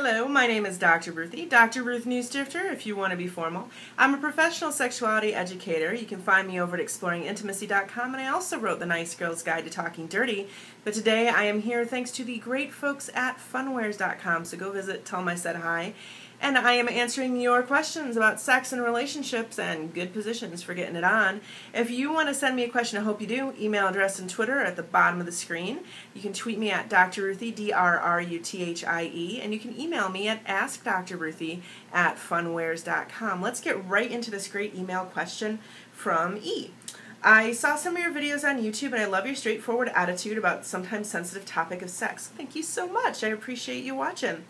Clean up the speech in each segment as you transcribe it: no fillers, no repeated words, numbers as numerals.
Hello, my name is Dr. Ruthie, Dr. Ruth Newstifter if you want to be formal. I'm a professional sexuality educator. You can find me over at exploringintimacy.com, and I also wrote the Nice Girl's Guide to Talking Dirty. But today I am here thanks to the great folks at funwares.com, so go visit, tell them I said hi. And I am answering your questions about sex and relationships and good positions for getting it on. If you want to send me a question, I hope you do, email address and Twitter at the bottom of the screen. You can tweet me at drruthie, DRRUTHIE, and you can email me at AskDrRuthie at funwares.com. Let's get right into this great email question from E. I saw some of your videos on YouTube, and I love your straightforward attitude about the sometimes sensitive topic of sex. Thank you so much. I appreciate you watching.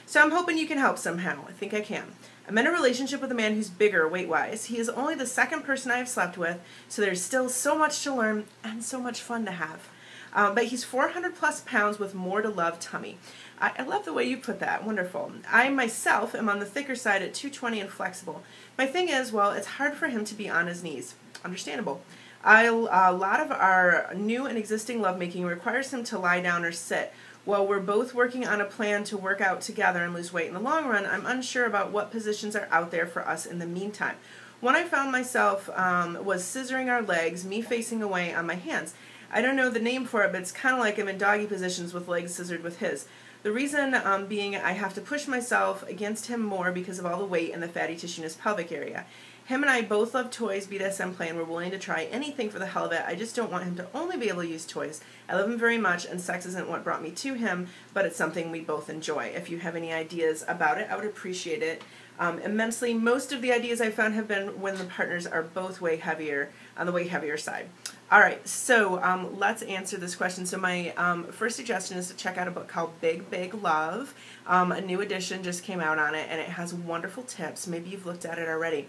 So I'm hoping you can help somehow. I think I can. I'm in a relationship with a man who's bigger weight-wise. He is only the second person I have slept with, so there's still so much to learn and so much fun to have. But he's 400 plus pounds with more to love tummy. I love the way you put that. Wonderful. I myself am on the thicker side at 220 and flexible. My thing is, well, it's hard for him to be on his knees. Understandable. A lot of our new and existing lovemaking requires him to lie down or sit. While we're both working on a plan to work out together and lose weight in the long run, I'm unsure about what positions are out there for us in the meantime. One I found myself was scissoring our legs, me facing away on my hands. I don't know the name for it, but it's kind of like I'm in doggy positions with legs scissored with his. The reason being I have to push myself against him more because of all the weight and the fatty tissue in his pelvic area. Him and I both love toys, BDSM play, and we're willing to try anything for the hell of it. I just don't want him to only be able to use toys. I love him very much, and sex isn't what brought me to him, but it's something we both enjoy. If you have any ideas about it, I would appreciate it immensely. Most of the ideas I found have been when the partners are both way heavier, on the way heavier side. All right, so let's answer this question. So my first suggestion is to check out a book called Big Big Love. A new edition just came out on it, and it has wonderful tips. Maybe you've looked at it already.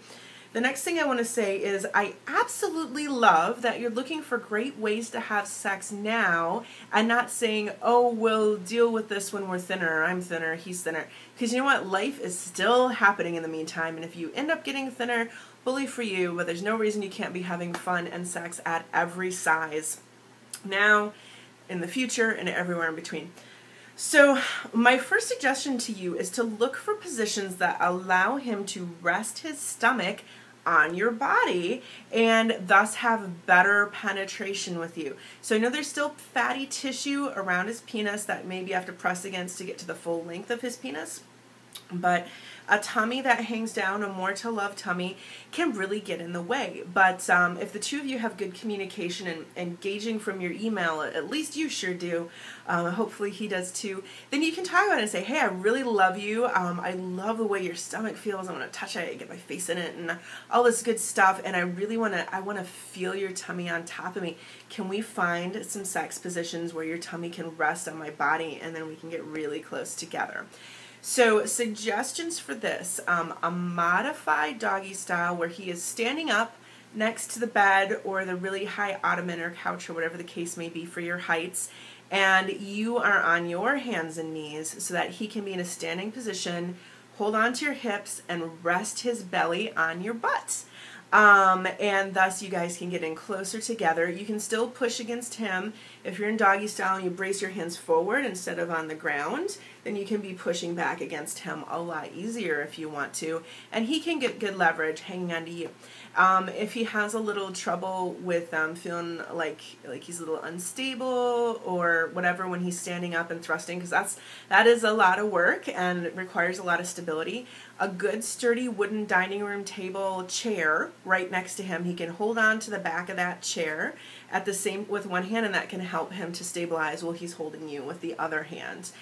The next thing I want to say is I absolutely love that you're looking for great ways to have sex now and not saying, oh, we'll deal with this when we're thinner, I'm thinner, he's thinner. Because you know what? Life is still happening in the meantime, and if you end up getting thinner, bully for you, but there's no reason you can't be having fun and sex at every size. Now, in the future, and everywhere in between. So my first suggestion to you is to look for positions that allow him to rest his stomach on your body and thus have better penetration with you. So I know there's still fatty tissue around his penis that maybe you have to press against to get to the full length of his penis, but a tummy that hangs down, a more to love tummy, can really get in the way. But if the two of you have good communication and engaging from your email, at least you sure do, hopefully he does too, then you can talk about it and say, hey, I really love you, I love the way your stomach feels, I want to touch it, get my face in it, and all this good stuff, and I really want to feel your tummy on top of me. Can we find some sex positions where your tummy can rest on my body, and then we can get really close together? So suggestions for this, a modified doggy style where he is standing up next to the bed or the really high ottoman or couch or whatever the case may be for your heights, and you are on your hands and knees so that he can be in a standing position, hold on to your hips, and rest his belly on your butt. And thus you guys can get in closer together. You can still push against him. If you're in doggy style and you brace your hands forward instead of on the ground, then you can be pushing back against him a lot easier if you want to. And he can get good leverage hanging onto you. If he has a little trouble with feeling like he's a little unstable or whatever when he's standing up and thrusting, because that is a lot of work and it requires a lot of stability, a good sturdy wooden dining room table chair right next to him. He can hold on to the back of that chair at the same with one hand, and that can help him to stabilize while he's holding you with the other hand.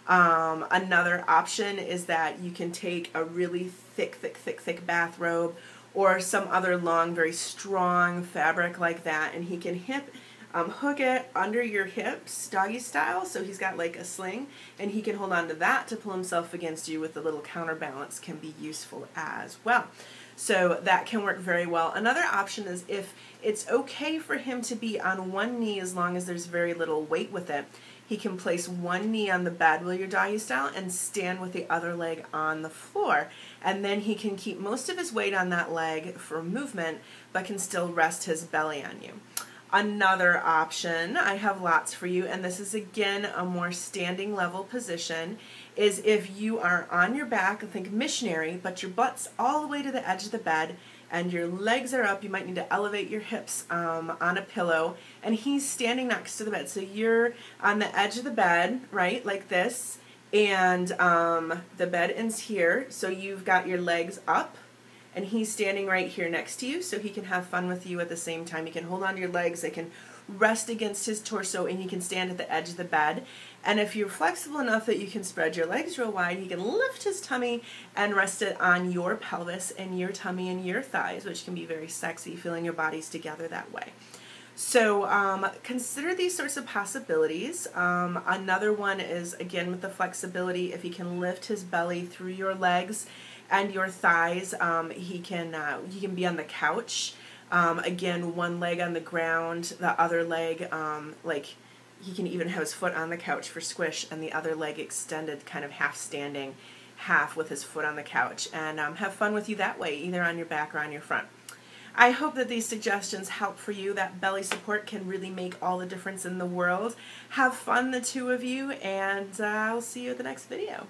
Another option is that you can take a really thick bathrobe or some other long, very strong fabric like that, and he can hook it under your hips, doggy style, so he's got like a sling, and he can hold on to that to pull himself against you with a little counterbalance, can be useful as well. So that can work very well. Another option is if it's okay for him to be on one knee as long as there's very little weight with it, he can place one knee on the bed while you're doggy style and stand with the other leg on the floor. And then he can keep most of his weight on that leg for movement, but can still rest his belly on you. Another option, I have lots for you, and this is again a more standing level position, is if you are on your back, think missionary, but your butt's all the way to the edge of the bed and your legs are up. You might need to elevate your hips on a pillow, and he's standing next to the bed. So you're on the edge of the bed, right, like this, and the bed ends here. So you've got your legs up, and he's standing right here next to you, so he can have fun with you at the same time. You can hold on to your legs. They can rest against his torso, and he can stand at the edge of the bed. And if you're flexible enough that you can spread your legs real wide, he can lift his tummy and rest it on your pelvis and your tummy and your thighs, which can be very sexy, feeling your bodies together that way. So consider these sorts of possibilities. Another one is, again, with the flexibility, if he can lift his belly through your legs and your thighs, he can be on the couch. Again, one leg on the ground, the other leg, like he can even have his foot on the couch for squish, and the other leg extended, kind of half standing, half with his foot on the couch, and have fun with you that way, either on your back or on your front. I hope that these suggestions help for you. That belly support can really make all the difference in the world. Have fun, the two of you, and I'll see you at the next video.